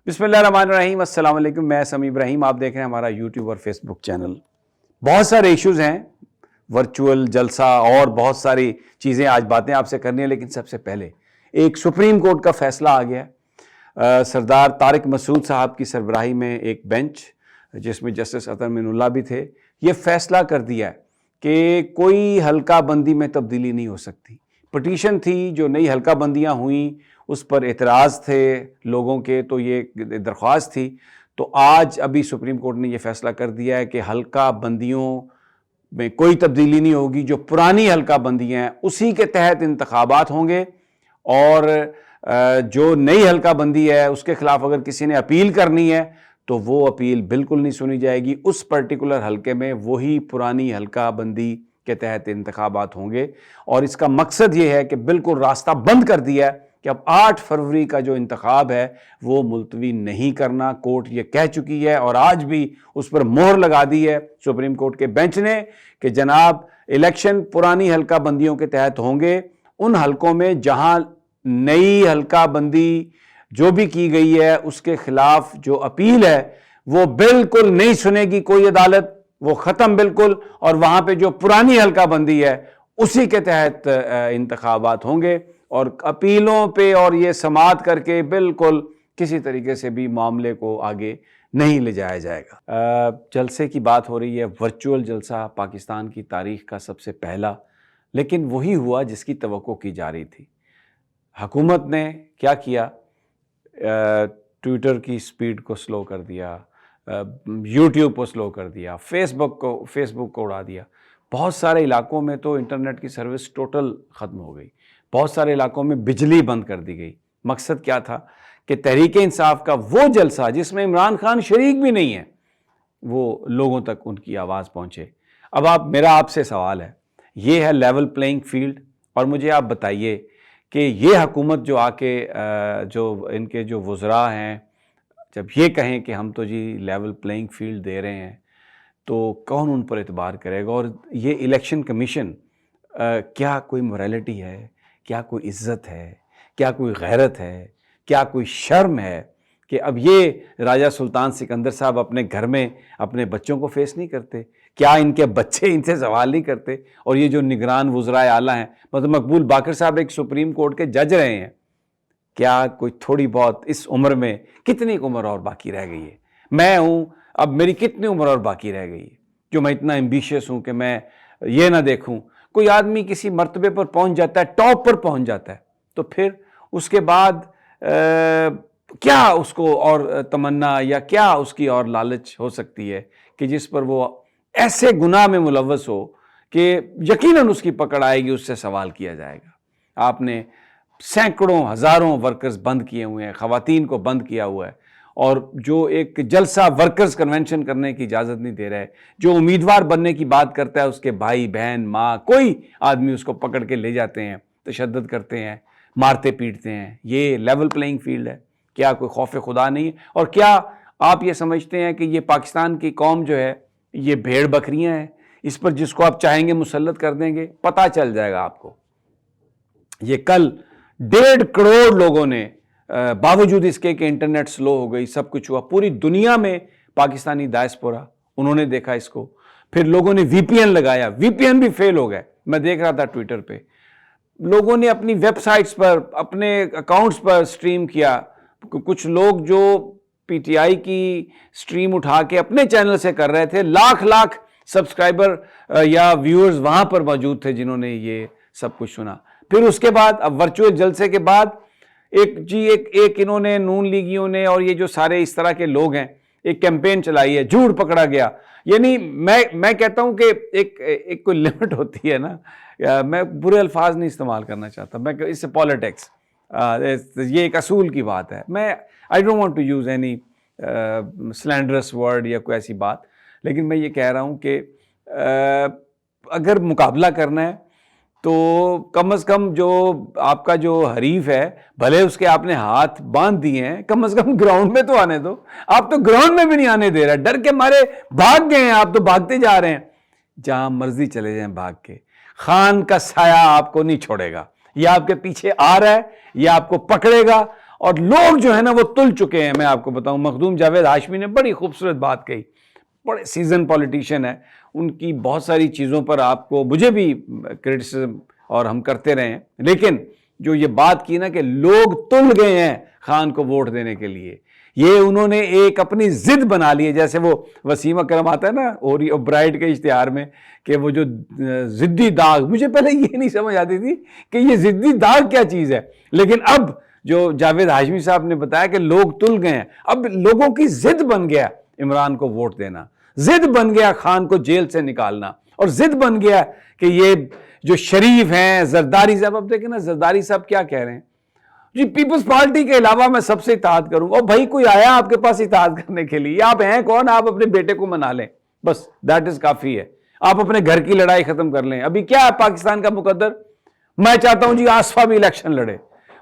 بسم اللہ الرحمن الرحیم، السلام علیکم، میں سمیع ابراہیم، آپ دیکھ رہے ہیں ہمارا یوٹیوب اور فیس بک چینل۔ بہت سارے ایشوز ہیں، ورچوئل جلسہ اور بہت ساری چیزیں آج باتیں آپ سے کرنی ہیں، لیکن سب سے پہلے ایک سپریم کورٹ کا فیصلہ آ گیا ہے۔ سردار طارق مسعود صاحب کی سربراہی میں ایک بینچ جس میں جسٹس اطہر معین اللہ بھی تھے، یہ فیصلہ کر دیا ہے کہ کوئی حلقہ بندی میں تبدیلی نہیں ہو سکتی۔ پٹیشن تھی جو نئی حلقہ بندیاں ہوئیں اس پر اعتراض تھے لوگوں کے، تو یہ درخواست تھی، تو آج ابھی سپریم کورٹ نے یہ فیصلہ کر دیا ہے کہ حلقہ بندیوں میں کوئی تبدیلی نہیں ہوگی، جو پرانی حلقہ بندیاں ہیں اسی کے تحت انتخابات ہوں گے، اور جو نئی حلقہ بندی ہے اس کے خلاف اگر کسی نے اپیل کرنی ہے تو وہ اپیل بالکل نہیں سنی جائے گی، اس پرٹیکولر حلقے میں وہی پرانی حلقہ بندی کے تحت انتخابات ہوں گے۔ اور اس کا مقصد یہ ہے کہ بالکل راستہ بند کر دیا ہے کہ اب 8 فروری کا جو انتخاب ہے وہ ملتوی نہیں کرنا، کورٹ یہ کہہ چکی ہے، اور آج بھی اس پر مہر لگا دی ہے سپریم کورٹ کے بینچ نے کہ جناب الیکشن پرانی حلقہ بندیوں کے تحت ہوں گے، ان حلقوں میں جہاں نئی حلقہ بندی جو بھی کی گئی ہے اس کے خلاف جو اپیل ہے وہ بالکل نہیں سنے گی کوئی عدالت، وہ ختم بالکل، اور وہاں پہ جو پرانی حلقہ بندی ہے اسی کے تحت انتخابات ہوں گے، اور اپیلوں پہ اور یہ سماعت کر کے بالکل کسی طریقے سے بھی معاملے کو آگے نہیں لے جایا جائے گا۔ جلسے کی بات ہو رہی ہے، ورچوئل جلسہ پاکستان کی تاریخ کا سب سے پہلا، لیکن وہی ہوا جس کی توقع کی جا رہی تھی۔ حکومت نے کیا کیا؟ ٹویٹر کی سپیڈ کو سلو کر دیا، یوٹیوب کو سلو کر دیا، فیس بک کو اڑا دیا۔ بہت سارے علاقوں میں تو انٹرنیٹ کی سروس ٹوٹل ختم ہو گئی، بہت سارے علاقوں میں بجلی بند کر دی گئی۔ مقصد کیا تھا کہ تحریک انصاف کا وہ جلسہ جس میں عمران خان شریک بھی نہیں ہے وہ لوگوں تک ان کی آواز پہنچے۔ اب میرا آپ سے سوال ہے، یہ ہے لیول پلینگ فیلڈ، اور مجھے آپ بتائیے کہ یہ حکومت جو آ کے جو ان کے جو وزراء ہیں جب یہ کہیں کہ ہم تو جی لیول پلینگ فیلڈ دے رہے ہیں، تو کون ان پر اعتبار کرے گا؟ اور یہ الیکشن کمیشن کیا کوئی موریلٹی ہے؟ کیا کوئی عزت ہے؟ کیا کوئی غیرت ہے؟ کیا کوئی شرم ہے کہ اب یہ راجہ سلطان سکندر صاحب اپنے گھر میں اپنے بچوں کو فیس نہیں کرتے؟ کیا ان کے بچے ان سے سوال نہیں کرتے؟ اور یہ جو نگران وزراء اعلیٰ ہیں، مطلب مقبول باقر صاحب ایک سپریم کورٹ کے جج رہے ہیں، کیا کوئی تھوڑی بہت اس عمر میں کتنی عمر اور باقی رہ گئی ہے؟ میں ہوں، اب میری کتنی عمر اور باقی رہ گئی ہے جو میں اتنا ایمبیشیس ہوں کہ میں یہ نہ دیکھوں؟ کوئی آدمی کسی مرتبے پر پہنچ جاتا ہے، ٹاپ پر پہنچ جاتا ہے، تو پھر اس کے بعد کیا اس کو اور تمنا یا کیا اس کی اور لالچ ہو سکتی ہے کہ جس پر وہ ایسے گناہ میں ملوث ہو کہ یقیناً اس کی پکڑ آئے گی، اس سے سوال کیا جائے گا۔ آپ نے سینکڑوں ہزاروں ورکرز بند کیے ہوئے ہیں، خواتین کو بند کیا ہوا ہے، اور جو ایک جلسہ ورکرز کنونشن کرنے کی اجازت نہیں دے رہا ہے، جو امیدوار بننے کی بات کرتا ہے اس کے بھائی بہن ماں کوئی آدمی اس کو پکڑ کے لے جاتے ہیں، تشدد کرتے ہیں، مارتے پیٹتے ہیں۔ یہ لیول پلینگ فیلڈ ہے؟ کیا کوئی خوف خدا نہیں ہے؟ اور کیا آپ یہ سمجھتے ہیں کہ یہ پاکستان کی قوم جو ہے یہ بھیڑ بکریاں ہیں، اس پر جس کو آپ چاہیں گے مسلط کر دیں گے؟ پتہ چل جائے گا آپ کو۔ یہ کل 1.5 کروڑ لوگوں نے باوجود اس کے کہ انٹرنیٹ سلو ہو گئی، سب کچھ ہوا، پوری دنیا میں پاکستانی ڈائسپورا انہوں نے دیکھا اس کو، پھر لوگوں نے وی پی این لگایا، وی پی این بھی فیل ہو گئے۔ میں دیکھ رہا تھا ٹویٹر پہ لوگوں نے اپنی ویب سائٹس پر اپنے اکاؤنٹس پر سٹریم کیا، کچھ لوگ جو پی ٹی آئی کی سٹریم اٹھا کے اپنے چینل سے کر رہے تھے، لاکھ سبسکرائبر یا ویورز وہاں پر موجود تھے جنہوں نے یہ سب کچھ سنا۔ پھر اس کے بعد اب ورچوئل جلسے کے بعد ایک انہوں نے نون لیگیوں نے اور یہ جو سارے اس طرح کے لوگ ہیں ایک کیمپین چلائی ہے، جھوٹ پکڑا گیا۔ یعنی میں کہتا ہوں کہ ایک کوئی لمٹ ہوتی ہے نا، میں برے الفاظ نہیں استعمال کرنا چاہتا، میں اس سے پالیٹکس، یہ ایک اصول کی بات ہے، میں I don't want to use any slanderous word یا کوئی ایسی بات، لیکن میں یہ کہہ رہا ہوں کہ اگر مقابلہ کرنا ہے تو کم از کم جو آپ کا جو حریف ہے، بھلے اس کے آپ نے ہاتھ باندھ دیے ہیں، کم از کم گراؤنڈ میں تو آنے دو۔ آپ تو گراؤنڈ میں بھی نہیں آنے دے رہا، ڈر کے مارے بھاگ گئے ہیں، آپ تو بھاگتے جا رہے ہیں۔ جہاں مرضی چلے جائیں بھاگ کے، خان کا سایہ آپ کو نہیں چھوڑے گا، یہ آپ کے پیچھے آ رہا ہے، یہ آپ کو پکڑے گا، اور لوگ جو ہے نا وہ تل چکے ہیں. میں آپ کو بتاؤں, مخدوم جاوید ہاشمی نے بڑی خوبصورت بات کہی, بڑے سیزن پولیٹیشین ہے, ان کی بہت ساری چیزوں پر آپ کو, مجھے بھی کرٹیسزم اور ہم کرتے رہے ہیں, لیکن جو یہ بات کی نا کہ لوگ تل گئے ہیں خان کو ووٹ دینے کے لیے, یہ انہوں نے ایک اپنی ضد بنا لی ہے. جیسے وہ وسیم اکرم آتا ہے نا اور برائڈ کے اشتہار میں کہ وہ جو ضدی داغ, مجھے پہلے یہ نہیں سمجھ آتی تھی کہ یہ ضدی داغ کیا چیز ہے, لیکن اب جو جاوید ہاشمی صاحب نے بتایا کہ لوگ تل گئے ہیں, اب لوگوں کی ضد بن گیا عمران کو ووٹ دینا, ضد بن گیا خان کو جیل سے نکالنا, اور ضد بن گیا کہ یہ جو شریف ہیں زرداری صاحب, اب دیکھیں نا زرداری صاحب کیا کہہ رہے ہیں, جی پیپلز پارٹی کے علاوہ میں سب سے اطاعت کروں گا. اور بھائی کوئی آیا آپ کے پاس اطاعت کرنے کے لیے, آپ ہیں کون, آپ اپنے بیٹے کو منا لیں بس, دیٹ از کافی ہے. آپ اپنے گھر کی لڑائی ختم کر لیں. ابھی کیا ہے پاکستان کا مقدر, میں چاہتا ہوں جی آصفہ بھی الیکشن لڑے,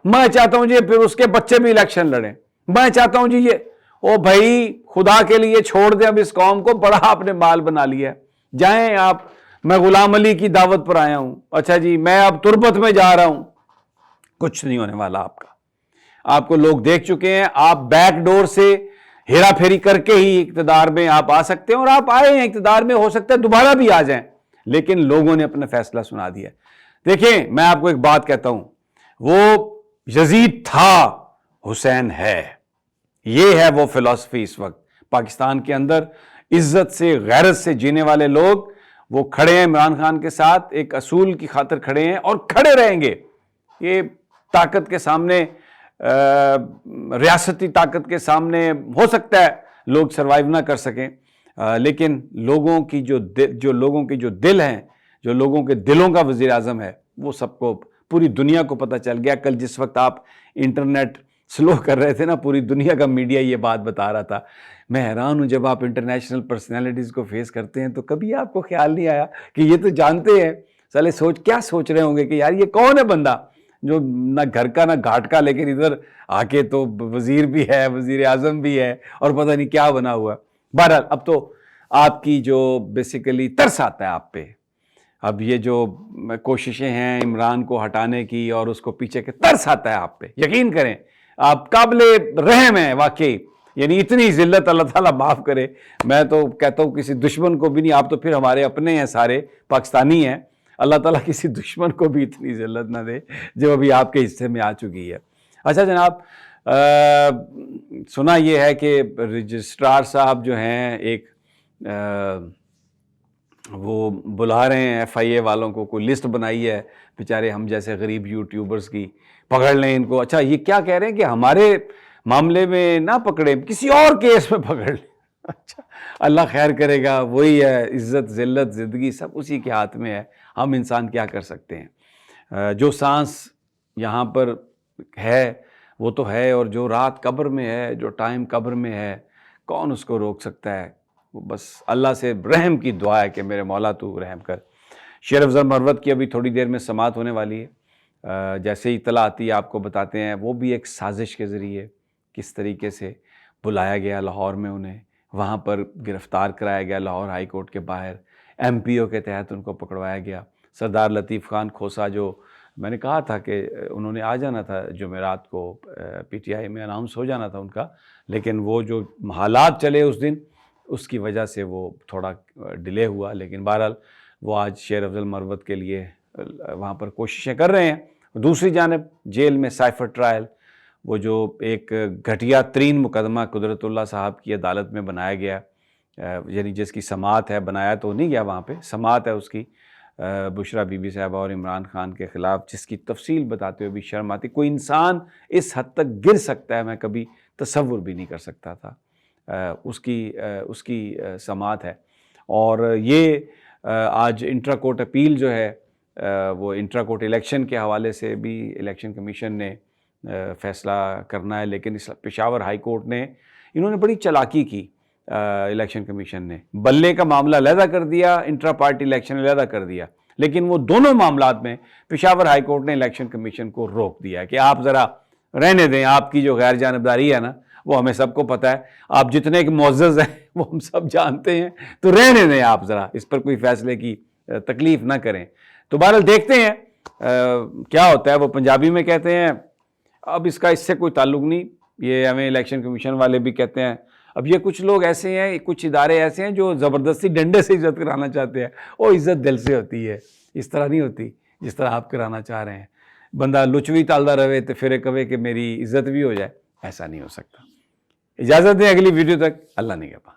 میں چاہتا ہوں جی پھر اس کے بچے بھی الیکشن لڑیں, میں چاہتا ہوں جی یہ, او بھائی خدا کے لیے چھوڑ دیں اب اس قوم کو, بڑا آپ نے مال بنا لیا ہے, جائیں آپ. میں غلام علی کی دعوت پر آیا ہوں, اچھا جی میں اب تربت میں جا رہا ہوں, کچھ نہیں ہونے والا آپ کا. آپ کو لوگ دیکھ چکے ہیں, آپ بیک ڈور سے ہیرا پھیری کر کے ہی اقتدار میں آپ آ سکتے ہیں, اور آپ آئے ہیں اقتدار میں, ہو سکتا ہے دوبارہ بھی آ جائیں, لیکن لوگوں نے اپنا فیصلہ سنا دیا. دیکھیں میں آپ کو ایک بات کہتا ہوں, وہ یزید تھا حسین ہے, یہ ہے وہ فلسفی اس وقت پاکستان کے اندر. عزت سے غیرت سے جینے والے لوگ وہ کھڑے ہیں عمران خان کے ساتھ, ایک اصول کی خاطر کھڑے ہیں اور کھڑے رہیں گے. یہ طاقت کے سامنے, ریاستی طاقت کے سامنے ہو سکتا ہے لوگ سروائیو نہ کر سکیں, لیکن لوگوں کی جو لوگوں کی جو دل ہیں, جو لوگوں کے دلوں کا وزیر اعظم ہے, وہ سب کو, پوری دنیا کو پتہ چل گیا. کل جس وقت آپ انٹرنیٹ سلو کر رہے تھے نا, پوری دنیا کا میڈیا یہ بات بتا رہا تھا. میں حیران ہوں, جب آپ انٹرنیشنل پرسنالٹیز کو فیس کرتے ہیں تو کبھی آپ کو خیال نہیں آیا کہ یہ تو جانتے ہیں, سالے کیا سوچ رہے ہوں گے کہ یار یہ کون ہے بندہ جو نہ گھر کا نہ گھاٹ کا, لیکن ادھر آ کے تو وزیر بھی ہے, وزیر اعظم بھی ہے, اور پتہ نہیں کیا بنا ہوا. بہرحال اب تو آپ کی جو بیسیکلی ترس آتا ہے آپ پہ, اب یہ جو کوششیں ہیں عمران کو ہٹانے کی اور اس کو پیچھے کے, ترس آتا ہے آپ پہ. یقین کریں آپ قابل رحم ہیں واقعی, یعنی اتنی ذلت اللہ تعالیٰ معاف کرے. میں تو کہتا ہوں کسی دشمن کو بھی نہیں, آپ تو پھر ہمارے اپنے ہیں, سارے پاکستانی ہیں, اللہ تعالیٰ کسی دشمن کو بھی اتنی ذلت نہ دے جو ابھی آپ کے حصے میں آ چکی ہے. اچھا جناب, سنا یہ ہے کہ رجسٹرار صاحب جو ہیں ایک وہ بلا رہے ہیں ایف آئی اے والوں کو, کوئی لسٹ بنائی ہے بیچارے ہم جیسے غریب یوٹیوبرز کی, پکڑ لیں ان کو. اچھا یہ کیا کہہ رہے ہیں کہ ہمارے معاملے میں نہ پکڑیں, کسی اور کیس میں پکڑ لیں. اچھا اللہ خیر کرے گا, وہی ہے عزت ذلت زندگی سب اسی کے ہاتھ میں ہے, ہم انسان کیا کر سکتے ہیں. جو سانس یہاں پر ہے وہ تو ہے, اور جو رات قبر میں ہے, جو ٹائم قبر میں ہے, کون اس کو روک سکتا ہے. بس اللہ سے رحم کی دعا ہے کہ میرے مولا تو رحم کر. شیر افضل مروت کی ابھی تھوڑی دیر میں سماعت ہونے والی ہے. جیسے ہی اطلاع آتی ہے آپ کو بتاتے ہیں. وہ بھی ایک سازش کے ذریعے کس طریقے سے بلایا گیا لاہور میں, انہیں وہاں پر گرفتار کرایا گیا لاہور ہائی کورٹ کے باہر, ایم پی او کے تحت ان کو پکڑوایا گیا. سردار لطیف خان کھوسا, جو میں نے کہا تھا کہ انہوں نے آ جانا تھا جمعرات کو, پی ٹی آئی میں اناؤنس ہو جانا تھا ان کا, لیکن وہ جو حالات چلے اس دن اس کی وجہ سے وہ تھوڑا ڈیلے ہوا. لیکن بہرحال وہ آج شیر افضل مروت کے لیے وہاں پر کوششیں کر رہے ہیں. دوسری جانب جیل میں سائفر ٹرائل, وہ جو ایک گھٹیا ترین مقدمہ قدرت اللہ صاحب کی عدالت میں بنایا گیا, یعنی جس کی سماعت ہے, بنایا تو نہیں گیا وہاں پہ, سماعت ہے اس کی, بشرا بی بی صاحبہ اور عمران خان کے خلاف, جس کی تفصیل بتاتے ہوئے بھی شرم آتی. کوئی انسان اس حد تک گر سکتا ہے, میں کبھی تصور بھی نہیں کر سکتا تھا. اس کی سماعت ہے. اور یہ آج انٹرا کورٹ اپیل جو ہے, وہ انٹرا کورٹ الیکشن کے حوالے سے بھی الیکشن کمیشن نے فیصلہ کرنا ہے, لیکن اس پشاور ہائی کورٹ نے, انہوں نے بڑی چالاکی کی. الیکشن کمیشن نے بلے کا معاملہ علیحدہ کر دیا, انٹرا پارٹی الیکشن علیحدہ کر دیا, لیکن وہ دونوں معاملات میں پشاور ہائی کورٹ نے الیکشن کمیشن کو روک دیا کہ آپ ذرا رہنے دیں, آپ کی جو غیر جانبداری ہے نا وہ ہمیں سب کو پتہ ہے, آپ جتنے کہ معزز ہیں وہ ہم سب جانتے ہیں, تو رہنے دیں آپ ذرا, اس پر کوئی فیصلے کی تکلیف نہ کریں. تو بہرحال دیکھتے ہیں کیا ہوتا ہے. وہ پنجابی میں کہتے ہیں اب اس کا اس سے کوئی تعلق نہیں. یہ ہمیں الیکشن کمیشن والے بھی کہتے ہیں. اب یہ کچھ لوگ ایسے ہیں, کچھ ادارے ایسے ہیں جو زبردستی ڈنڈے سے عزت کرانا چاہتے ہیں. وہ عزت دل سے ہوتی ہے, اس طرح نہیں ہوتی جس طرح آپ کرانا چاہ رہے ہیں. بندہ لچوی ٹالتا رہے تو پھر کہے کہ میری عزت بھی ہو جائے, ایسا نہیں ہو سکتا. اجازت دیں اگلی ویڈیو تک. اللہ نگہبان.